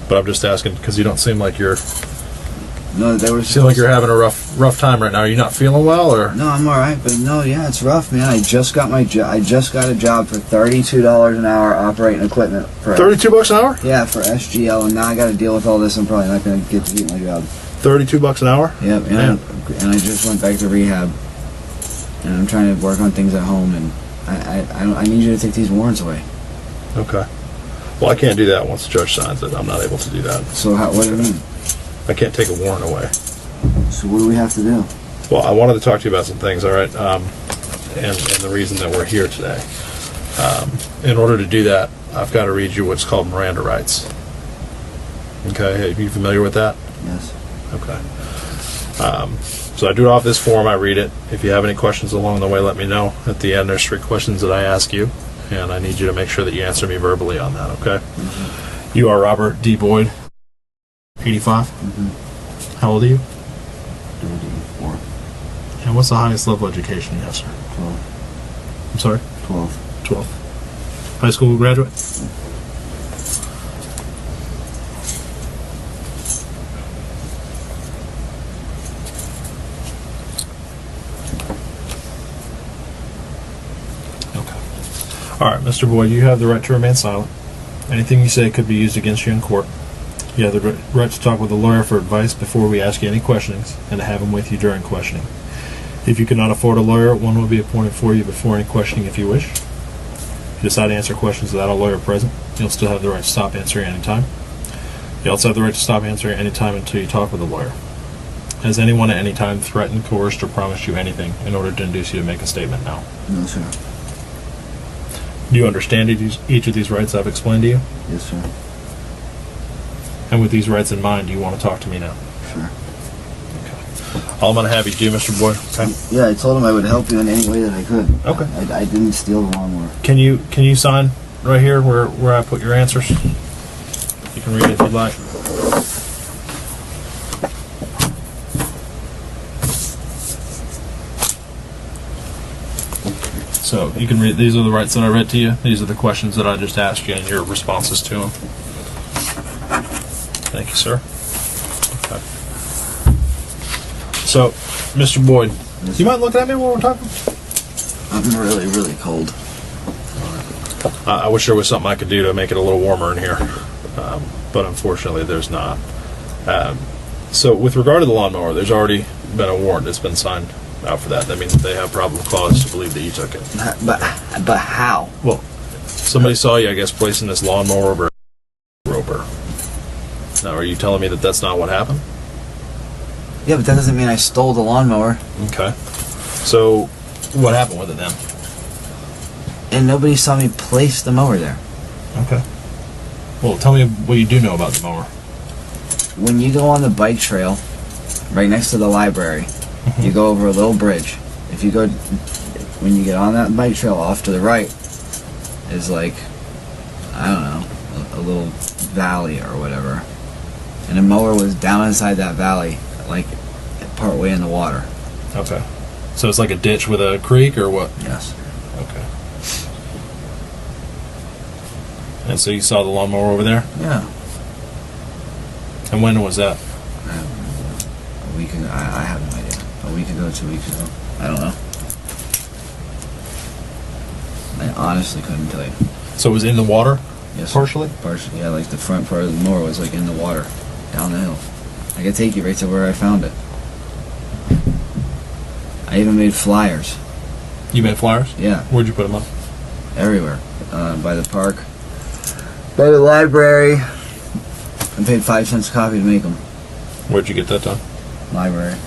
But I'm just asking because you don't seem like you're. No, they were. Seem like you're having a rough time right now. Are you not feeling well, or? No, I'm all right. But no, yeah, it's rough, man. I just got I just got a job for $32 an hour operating equipment. For $32 an hour? Yeah, for SGL, and now I got to deal with all this. I'm probably not going to get to keep my job. $32 an hour? Yep, and I just went back to rehab, and I'm trying to work on things at home, and I need you to take these warrants away. Okay. Well, I can't do that once the judge signs it. I'm not able to do that. So what do you mean? I can't take a warrant away. So what do we have to do? Well, I wanted to talk to you about some things, all right? And the reason that we're here today. In order to do that, I've got to read you what's called Miranda rights. Okay, are you familiar with that? Yes. Okay. So I do it off this form. I read it. If you have any questions along the way, let me know. At the end, there's 3 questions that I ask you, and I need you to make sure that you answer me verbally on that, okay? Mm-hmm. You are Robert D. Boyd, 85? Mm-hmm. How old are you? 34. And what's the highest level of education you have, sir? 12. I'm sorry? 12. 12. High school graduate? All right, Mr. Boyd, you have the right to remain silent. Anything you say could be used against you in court. You have the right to talk with a lawyer for advice before we ask you any questionings and to have him with you during questioning. If you cannot afford a lawyer, one will be appointed for you before any questioning if you wish. If you decide to answer questions without a lawyer present, you'll still have the right to stop answering any time. You also have the right to stop answering any time until you talk with a lawyer. Has anyone at any time threatened, coerced, or promised you anything in order to induce you to make a statement now? No, sir. Do you understand each of these rights I've explained to you? Yes, sir. And with these rights in mind, do you want to talk to me now? Sure. Okay. All I'm going to have you do, Mr. Boyd. Okay. Yeah, I told him I would help you in any way that I could. Okay. I didn't steal the lawnmower. Can you sign right here where I put your answers? You can read it if you'd like. So you can read. These are the rights that I read to you. These are the questions that I just asked you and your responses to them. Thank you, sir. Okay. So, Mr. Boyd, do you mind looking at me while we're talking? I'm really, really cold. I wish there was something I could do to make it a little warmer in here, but unfortunately there's not. So with regard to the lawnmower, there's already been a warrant that's been signed out for that. That means that they have probable cause to believe that you took it. But how? Well, somebody saw you, I guess, placing this lawnmower over a roper. Now, are you telling me that that's not what happened? Yeah, but that doesn't mean I stole the lawnmower. Okay. So, what happened with it then? And nobody saw me place the mower there. Okay. Well, tell me what you do know about the mower. When you go on the bike trail, right next to the library, you go over a little bridge. If you go, when you get on that bike trail, off to the right is like, I don't know, a little valley or whatever. And the mower was down inside that valley, like part way in the water. Okay. So it's like a ditch with a creek or what? Yes. Okay. And so you saw the lawnmower over there? Yeah. And when was that? A week ago. I have no idea. A week ago, 2 weeks ago. I don't know. I honestly couldn't tell you. So it was in the water? Yes. Partially? Partially, yeah. Like the front part of the mower was like in the water, down the hill. I could take you right to where I found it. I even made flyers. You made flyers? Yeah. Where'd you put them up? Everywhere. By the park. By the library. I paid 5 cents a copy to make them. Where'd you get that done? Library.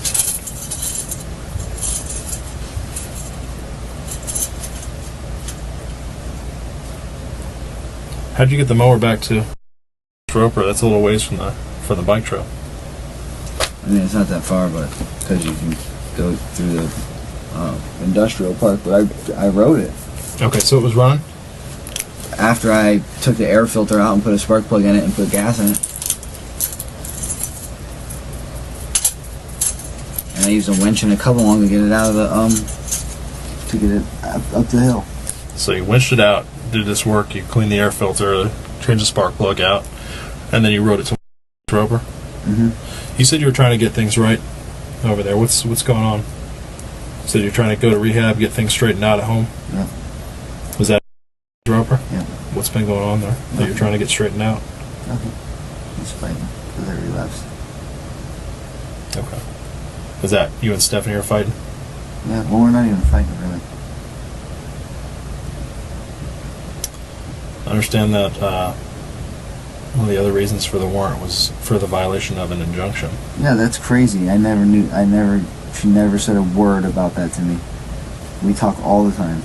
How'd you get the mower back to Roper? That's a little ways from the bike trail. I mean, it's not that far, but because you can go through the industrial park. But I rode it. Okay, so it was running? After I took the air filter out and put a spark plug in it and put gas in it. And I used a winch and a couple along to get it out of the, to get it up the hill. So you winched it out, did this work, you cleaned the air filter, changed the spark plug out, And then you wrote it to Roper. Mm-hmm. You said you were trying to get things right over there. What's going on? You said you're trying to go to rehab, get things straightened out at home. Yeah. Was that Roper? Yeah. What's been going on there that you're trying to get straightened out? Nothing. Just fighting because I relapsed. Okay. Is that you and Stephanie are fighting? Yeah. Well, we're not even fighting really. I understand that one of the other reasons for the warrant was for the violation of an injunction. Yeah, that's crazy. I never knew. She never said a word about that to me. We talk all the time.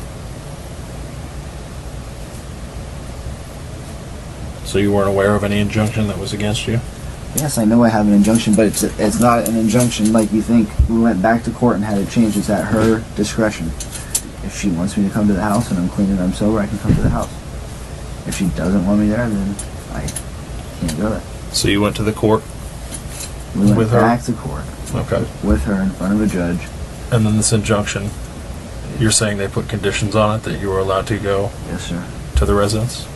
So you weren't aware of any injunction that was against you? Yes, I know I have an injunction, but it's not an injunction like you think. We went back to court and had it changed. It's at her discretion. If she wants me to come to the house and I'm clean and I'm sober, I can come to the house. If she doesn't want me there, then I can't do it. So you went to the court We went with her? back to court Okay. with her in front of a judge. And then this injunction, you're saying they put conditions on it that you were allowed to go Yes, sir. to the residence?